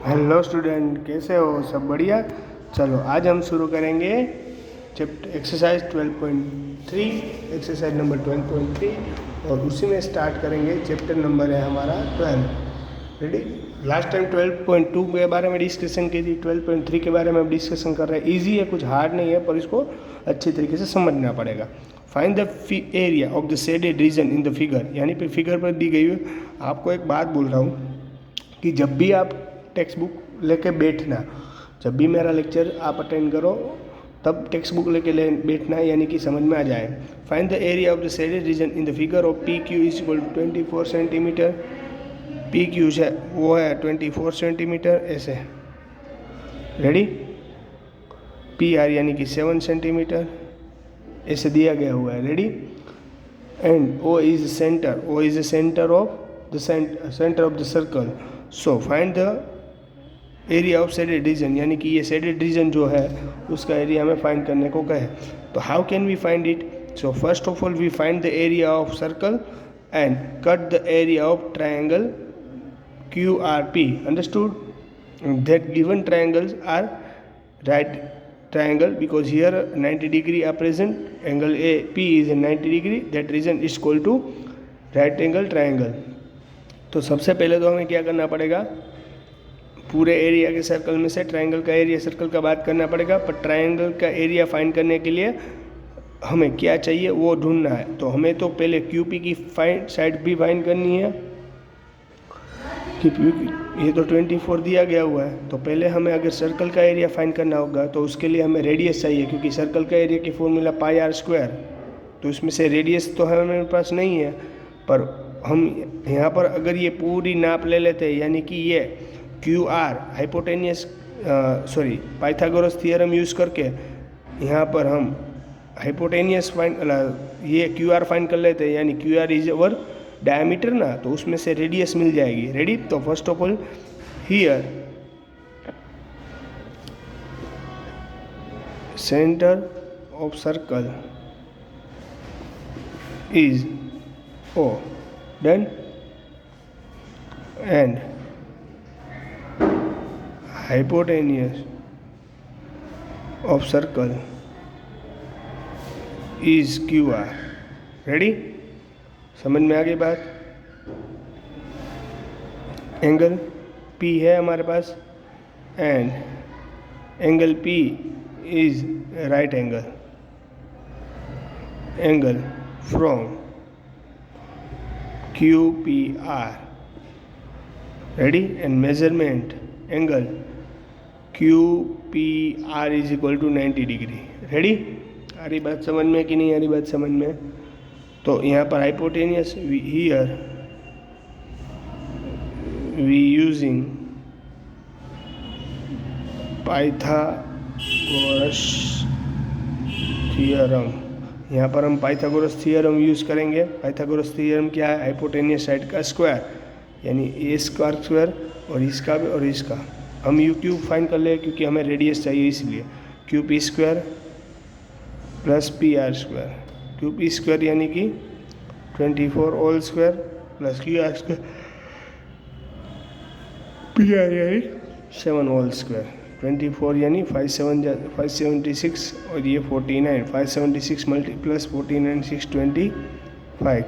Hello student, कैसे हो? सब बढ़िया। चलो आज हम शुरू करेंगे चैप्टर एक्सरसाइज 12.3, एक्सरसाइज नंबर 12.3 और उसी में स्टार्ट करेंगे। चैप्टर नंबर है हमारा 12। रेडी? लास्ट टाइम 12.2 के बारे में डिस्कशन की थी, 12.3 के बारे में हम डिस्कशन कर रहे हैं। ईजी है, कुछ हार्ड नहीं है, पर इसको अच्छी तरीके से समझना पड़ेगा। Find the area of the shaded region in the figure, यानी फिर फिगर पर दी गई हुई। आपको एक बात बोल रहा हूँ कि जब भी आप टेक्स्ट बुक लेके बैठना, जब भी मेरा लेक्चर आप अटेंड करो तब टेक्स्ट बुक लेके बैठना, यानी कि समझ में आ जाए। Find the area of the shaded region in the figure of P Q is equal to 24 centimetre. P Q है वो है 24 सेंटीमीटर, ऐसे। रेडी? पी आर यानी कि 7 सेंटीमीटर, ऐसे दिया गया हुआ है। Ready? And O is centre, O is the centre of the centre of the circle. So find the area of shaded region, यानी कि ये शेडेड रीजन जो है उसका एरिया हमें फाइंड करने को कहे। तो how can we find it? So first of all we find the area of circle and cut the area of triangle QRP. Understood? That given triangles are right triangle because here 90 degree are present. Angle AP is a 90 degree. That reason is equal to right angle triangle. तो सबसे पहले तो हमें क्या करना पड़ेगा? पूरे area के सर्कल में से ट्रायंगल का एरिया सर्कल का बात करना पड़ेगा। पर ट्रायंगल का एरिया फाइंड करने के लिए हमें क्या चाहिए वो ढूंढना है। तो हमें तो पहले QP की साइड भी फाइंड करनी है कि ये तो 24 दिया गया हुआ है। तो पहले हमें अगर सर्कल का एरिया फाइंड करना होगा तो उसके लिए हमें रेडियस चाहिए, क्योंकि सर्कल का एरिया की फॉर्मूला पाई आर स्क्वायर। तो इसमें से रेडियस तो हमारे पास नहीं है, पर हम यहाँ पर अगर ये पूरी नाप ले लेते हैं, यानी कि ये QR hypotenuse Pythagoras theorem use करके यहाँ पर हम हाइपोटेनियस ये QR फाइंड कर लेते हैं, यानी QR इज ओवर डायमीटर ना, तो उसमें से रेडियस मिल जाएगी। रेडी? तो first of all here centre of circle is O, done. And hypotenuse of circle is QR. Ready? समझ में आ गई बात? एंगल P है हमारे पास and angle P is right angle from QPR. Ready? And measurement angle QPR is equal to 90 degree. Ready? आ रही बात समझ में कि नहीं आ रही बात समझ में? तो यहाँ पर hypotenuse here we using Pythagoras theorem. यहाँ पर हम पाइथागोरस थियरम यूज़ करेंगे। पाइथागोरस थियरम क्या है? हाइपोटेनियस साइड का स्क्वायर, यानी A स्क्वायर और इसका भी और इसका। हम UQ फाइंड कर ले, क्योंकि हमें रेडियस चाहिए, इसलिए QP square plus PR square. QP square यानी कि 24 whole square plus QR square, PR यानी 7 होल स्क्वायर। 24 यानी 576 और ये 49, 576 प्लस 49 625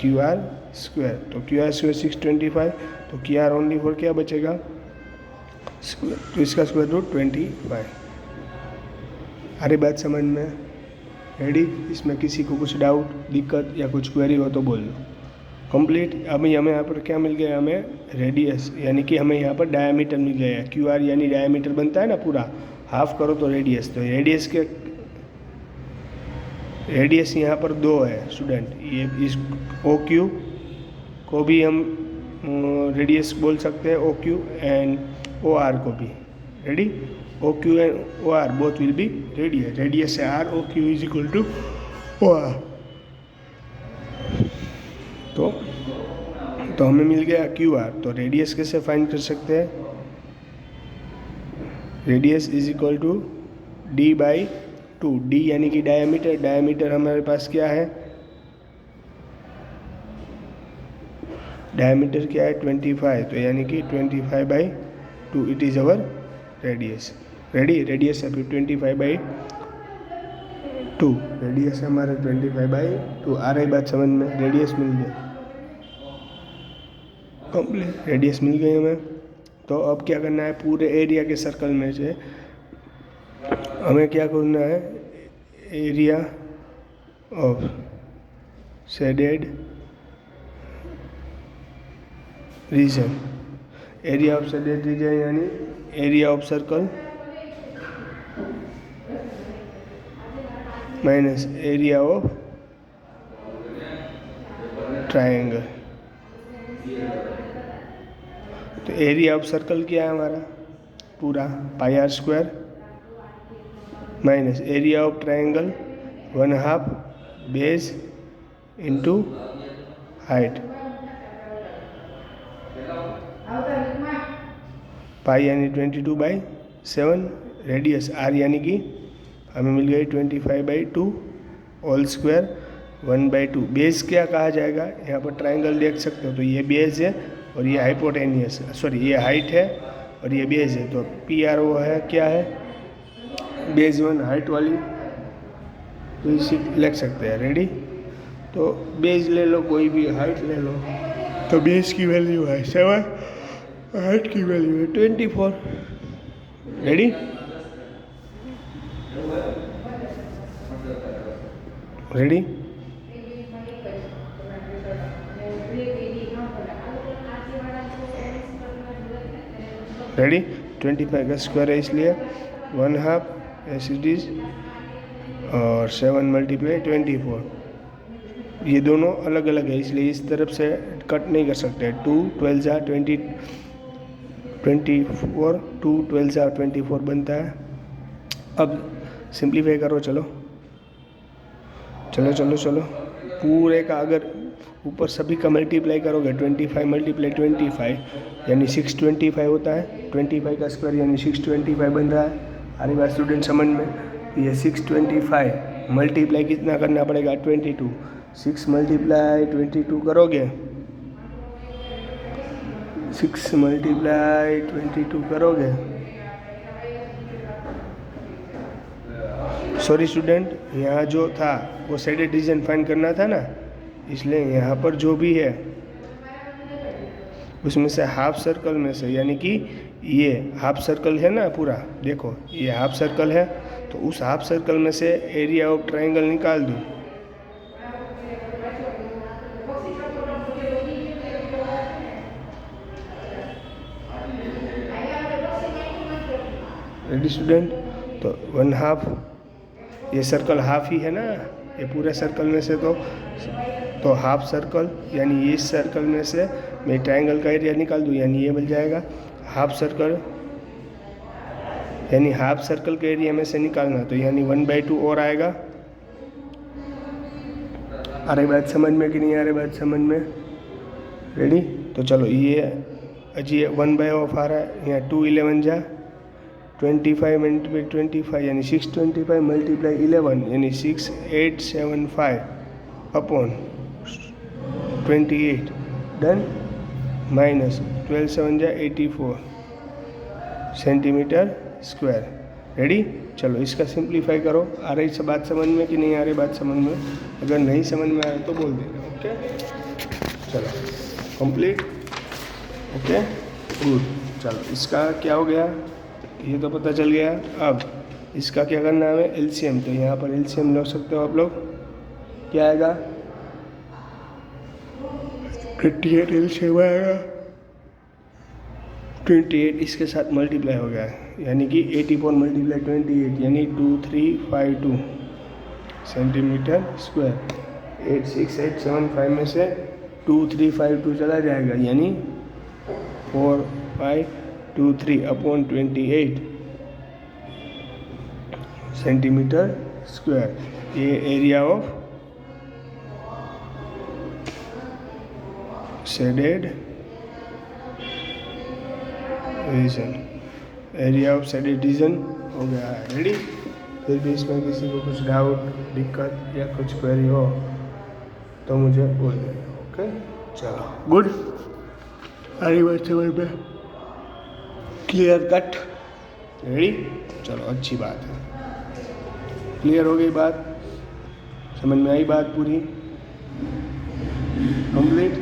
QR स्क्वायर। तो QR स्क्वायर 625, तो QR ओनली फॉर क्या बचेगा? स्क्वायर, तो इसका स्क्वायर रूट 25। अरे बात समझ में? रेडी? इसमें किसी को कुछ डाउट, दिक्कत या कुछ क्वेरी हो तो बोल लो। कंप्लीट। अभी हमें यहाँ पर क्या मिल गया? हमें रेडियस, यानी कि हमें यहाँ पर डायमीटर मिल गया है। QR यानी डायमीटर बनता है ना पूरा, हाफ करो तो रेडियस। तो रेडियस यहाँ पर 2 है स्टूडेंट। ये इस OQ को भी हम रेडियस बोल सकते हैं, OQ एंड OR को भी। Ready? OQ and OR both will be radius. Radius है R, OQ is equal to OR। तो हमें मिल गया QR। तो रेडियस कैसे फाइंड कर सकते हैं? Radius is equal to D/2। D यानी कि डायमीटर। डायमीटर हमारे पास क्या है? डायमीटर क्या है 25, तो यानी कि 25/2 2 it is our radius. Ready, radius है 25/2, रेडियस है हमारा 25/2। आ रही बात समझ में? रेडियस मिल गया, कंप्लीट रेडियस मिल गई हमें। तो अब क्या करना है, पूरे एरिया के सर्कल में से हमें क्या करना है, area of shaded region, area of shaded region यानी area of circle minus area of triangle. तो एरिया ऑफ सर्कल क्या है हमारा, पूरा πr² minus area of triangle 1/2 base into height, pi यानी 22/7, रेडियस आर यानी कि हमें मिल गई 25/2 होल स्क्वायर 1/2। बेस क्या कहा जाएगा, यहाँ पर ट्रायंगल देख सकते हो, तो ये बेस है और ये हाइपोटेनियस, सॉरी ये हाइट है और ये बेस है। तो पी आर वो है क्या है, बेस 1 हाइट वाली, तो इसी लिख सकते हैं। रेडी, तो बेस ले लो, कोई भी हाइट ले लो। तो बेस की वैल्यू है 7, हाइट की वैल्यू है 24। Ready, ready, ready. 25 का स्क्वायर है इसलिए 1/2 एस इट इज, और 7 × 24। ये दोनों अलग अलग है इसलिए इस तरफ से कट नहीं कर सकते। 2 12 जा 20 24, 2 12 जा 24 बनता है। अब सिंप्लीफाई करो, चलो चलो चलो चलो, पूरे का अगर ऊपर सभी का मल्टीप्लाई करोगे 25 × 25 यानी 625 होता है। 25 का स्क्वायर यानी 625 बन रहा है। हमारी बात स्टूडेंट समझ में, ये 625 मल्टीप्लाई कितना करना पड़ेगा, 22। 6 × 22 करोगे, 6 × 22 करोगे, सॉरी स्टूडेंट, यहाँ जो था वो शेडेड रीजन फाइंड करना था ना, इसलिए यहाँ पर जो भी है उसमें से हाफ सर्कल में से, यानी कि ये हाफ सर्कल है ना पूरा, देखो ये हाफ सर्कल है, तो उस हाफ सर्कल में से एरिया ऑफ ट्रायंगल निकाल दूँ। रेडी स्टूडेंट, तो 1/2, ये सर्कल हाफ ही है ना, ये पूरे सर्कल में से तो हाफ सर्कल यानी इस सर्कल में से मैं ट्रायंगल का एरिया निकाल दूँ, यानी ये मिल जाएगा हाफ सर्कल, यानी हाफ सर्कल के एरिया में से निकालना, तो यानी 1/2 और आएगा। आ रही बात समझ में कि नहीं आ रही बात समझ में? रेडी, तो चलो ये अजी 1/2 आ रहा है, यहाँ 2 11 जा 25 × 25 यानी 625 × 11 यानी 6875 अपॉन 28, डन, माइनस 12 7 जा 84 सेंटीमीटर स्क्वायर। रेडी, चलो इसका सिंप्लीफाई करो। आ रही सब बात समझ में कि नहीं आ रही बात समझ में? अगर नहीं समझ में आए तो बोल देना, ओके। चलो कंप्लीट, ओके गुड। चलो इसका क्या हो गया, ये तो पता चल गया। अब इसका क्या करना है हमें, एलसीएम। तो यहाँ पर एलसीएम ले सकते हो आप लोग, क्या आएगा 58, एलसीएम आएगा 28, इसके साथ मल्टीप्लाई हो गया है, यानी कि 84 × 28 यानी 2352 सेंटीमीटर स्क्वायर। 86875 में से 2352 चला जाएगा, यानी 4523 अपॉन 28 सेंटीमीटर स्क्वायर। ये area of shaded region, area of shaded reason हो गया है। रेडी, फिर भी इसमें किसी को कुछ डाउट, दिक्कत या कुछ क्वेरी हो तो मुझे बोल देना, ओके। चलो गुड, आ रही बात समझ में? Clear cut, ready. चलो अच्छी बात है, क्लियर हो गई बात, समझ में आई बात पूरी, कंप्लीट।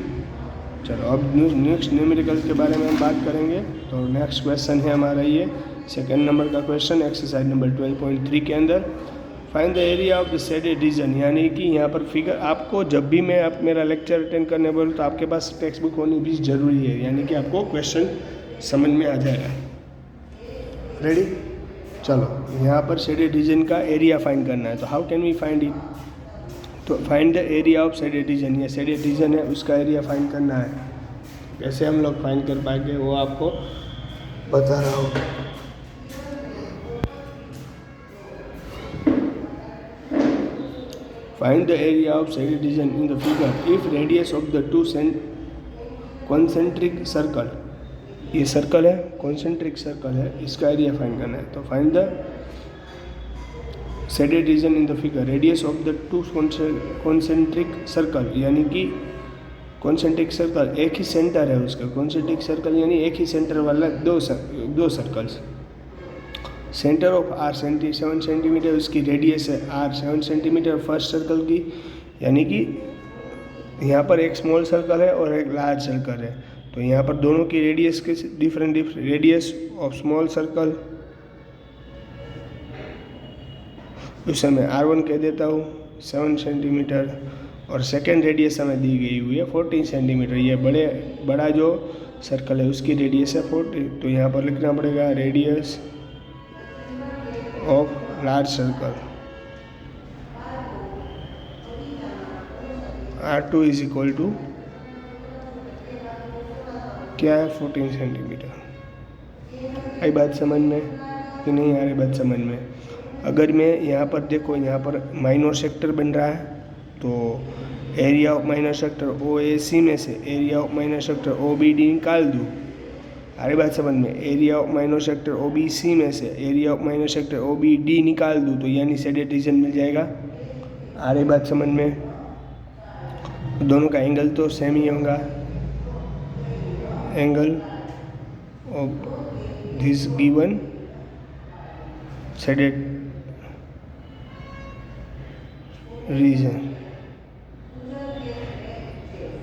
चलो अब नेक्स्ट न्यूमेरिकल्स के बारे में हम बात करेंगे। तो नेक्स्ट क्वेश्चन है हमारा ये सेकंड नंबर का क्वेश्चन एक्सरसाइज नंबर 12.3 के अंदर find the area of the shaded region, यानी कि यहाँ पर फिगर आपको जब भी मैं आप मेरा लेक्चर अटेंड करने बोलूँ तो आपके पास टेक्स्ट बुक होनी भी ज़रूरी है, यानी कि आपको क्वेश्चन समझ में आ जाएगा। रेडी, चलो यहाँ पर शेडेड रीजन का एरिया फाइंड करना है। तो how can we find it, तो find the area of shaded region, या शेडेड रीजन है उसका एरिया फाइंड करना है। कैसे हम लोग फाइंड कर पाएंगे वो आपको बता रहा हूँ। Find the area of shaded region in the figure if radius of the two concentric circle, ये सर्कल है कॉन्सेंट्रिक सर्कल है, इसका एरिया फाइंड करना है। तो find the shaded region in the figure radius of the two concentric circle, यानी कि concentric circle एक ही सेंटर है उसका, कॉन्सेंट्रिक सर्कल यानी एक ही सेंटर वाला दो circles. Centre of R 7 centimetre, उसकी रेडियस है आर 7 सेंटीमीटर फर्स्ट सर्कल की, यानी कि यहाँ पर एक स्मॉल सर्कल है और एक लार्ज सर्कल है। तो यहाँ पर दोनों की रेडियस के different radius of small circle, उसे मैं R1 कह देता हूँ 7 सेंटीमीटर, और सेकेंड रेडियस हमें दी गई हुई है 14 सेंटीमीटर। ये बड़ा जो सर्कल है उसकी रेडियस है 40, तो यहाँ पर लिखना पड़ेगा radius of large circle R2 is equal to क्या है 14 सेंटीमीटर। आई बात समझ में कि नहीं आ रही बात समझ में? अगर मैं यहाँ पर देखो, यहाँ पर माइनर सेक्टर बन रहा है, तो area of minor sector OAC में से area of minor sector OBD निकाल दूँ। अरे बात समझ में, area of minor sector OBC में से area of minor sector OBD निकाल दूँ तो यानी शेडेड रीजन मिल जाएगा। अरे बात समझ में, दोनों का एंगल तो सेम ही होगा, angle of this given shaded region,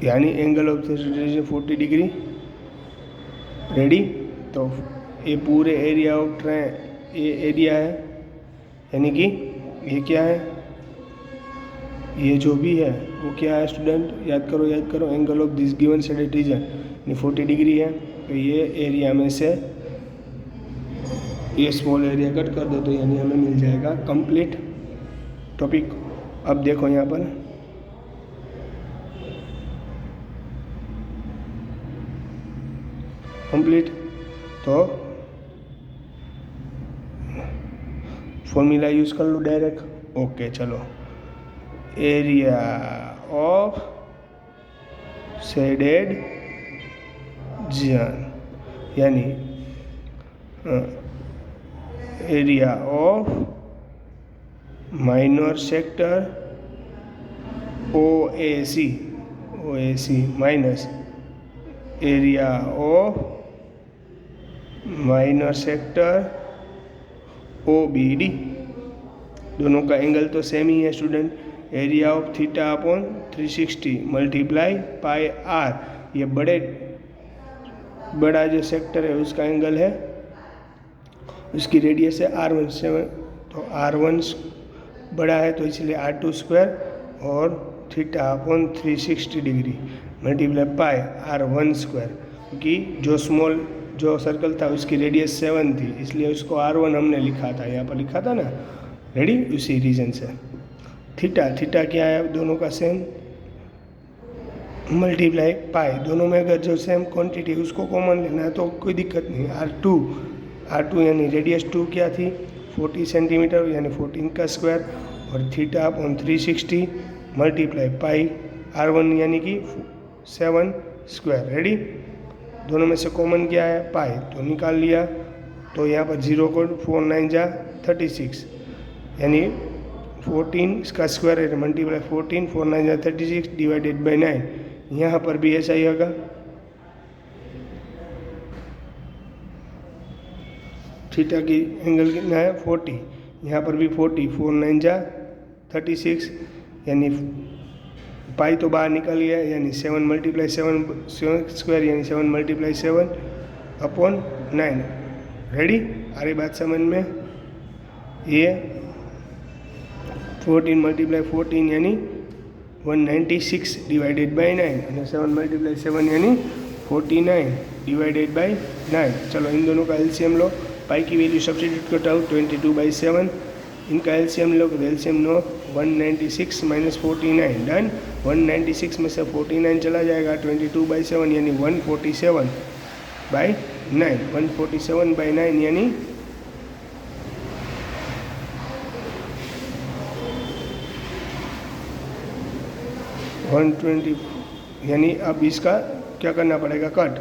यानी angle of this region 40 degree. Ready, तो ये पूरे एरिया ऑफ ये एरिया है, यानी कि ये क्या है, ये जो भी है वो क्या है स्टूडेंट, याद करो angle of this given shaded region यानी 40 डिग्री है। तो ये एरिया में से ये स्मॉल एरिया कट कर दो तो यानी हमें मिल जाएगा कंप्लीट टॉपिक। अब देखो यहाँ पर कंप्लीट, तो फॉर्मूला यूज़ कर लो डायरेक्ट। ओके चलो, एरिया ऑफ शेडेड रीजन यानी area of minor sector OAC minus area of minor sector OBD, दोनों का एंगल तो सेम ही है student. Area of theta upon 360 multiply pi R, ये बड़ा जो सेक्टर है उसका एंगल है, उसकी रेडियस है R1 7, तो R1 बड़ा है तो इसलिए R2 स्क्वायर और theta upon 360 degree multiply pi R1 square, क्योंकि जो सर्कल था उसकी रेडियस 7 थी इसलिए उसको R1 हमने लिखा था, यहाँ पर लिखा था ना। रेडी, उसी रीजन से थीटा क्या है, दोनों का सेम मल्टीप्लाई पाई, दोनों में अगर जो सेम क्वांटिटी उसको कॉमन लेना है तो कोई दिक्कत नहीं। R2 यानी रेडियस 2 क्या थी 40 सेंटीमीटर यानी 14 का स्क्वायर, और theta upon 360 multiply pi R1 यानी कि 7 स्क्वायर। रेडी, दोनों में से कॉमन क्या है पाई, तो निकाल लिया। तो यहाँ पर 0 को 4 9 जा 36 यानी 14 इसका स्क्वायर है मल्टीप्लाई 14 4 9 जा 36 डिवाइडेड बाई 9, यहाँ पर भी ऐसा ही होगा। थीटा की एंगल कितना है 40, यहाँ पर भी 40, 4 9 जा 36, यानी पाई तो बाहर निकल गया, यानी 7 × 7 स्क्वायर यानी 7 × 7/9। रेडी? आ रही बात समझ में? ये 14 × 14 यानी 196 डिवाइडेड बाई 9 અને 7 × 7 यानी 49 डिवाइडेड बाई 9। चलो इन दोनों का एलसीएम लो, पाई की वैल्यू सब्स्टिट्यूट करता हूँ 22/7, इनका एलसीएम लो, एलसीएम लो 196 - 49 डन। 196 में से 49 चला जाएगा, 22/7 यानी 147/9, 147/9 यानी 120, यानी अब इसका क्या करना पड़ेगा कट,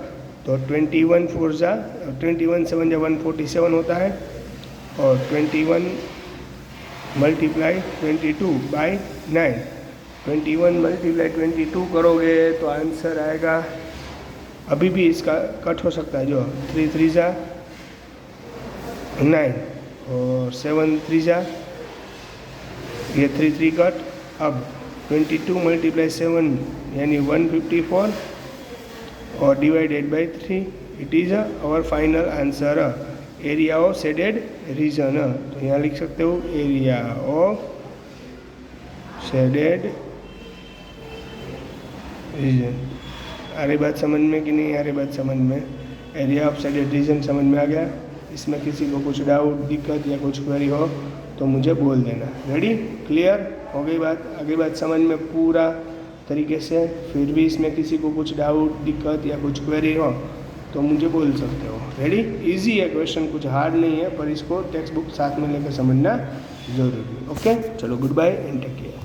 तो 21 4 जा 21 7 जा 147 होता है, और 21 × 22/9, 21 × 22 करोगे तो आंसर आएगा, अभी भी इसका कट हो सकता है, जो 3 3 जा 9 और 7 3 जा ये 3 3 कट। अब 22 × 7 यानी 154 और divided by 3, it is our final answer, area of shaded region. तो यहाँ लिख सकते हो एरिया ऑफ शेडेड रीजन। आ रही बात समझ में कि नहीं आ रही बात समझ में? एरिया ऑफ शेडेड रीजन समझ में आ गया? इसमें किसी को कुछ डाउट, दिक्कत या कुछ क्वेरी हो तो मुझे बोल देना। रेडी? क्लियर हो गई बात? आगे बात समझ में पूरा तरीके से? फिर भी इसमें किसी को कुछ डाउट, दिक्कत या कुछ क्वेरी हो तो मुझे बोल सकते हो। रेडी? इजी है क्वेश्चन, कुछ हार्ड नहीं है, पर इसको टेक्स्ट बुक साथ में लेकर समझना जरूरी है। ओके, चलो good bye and take care.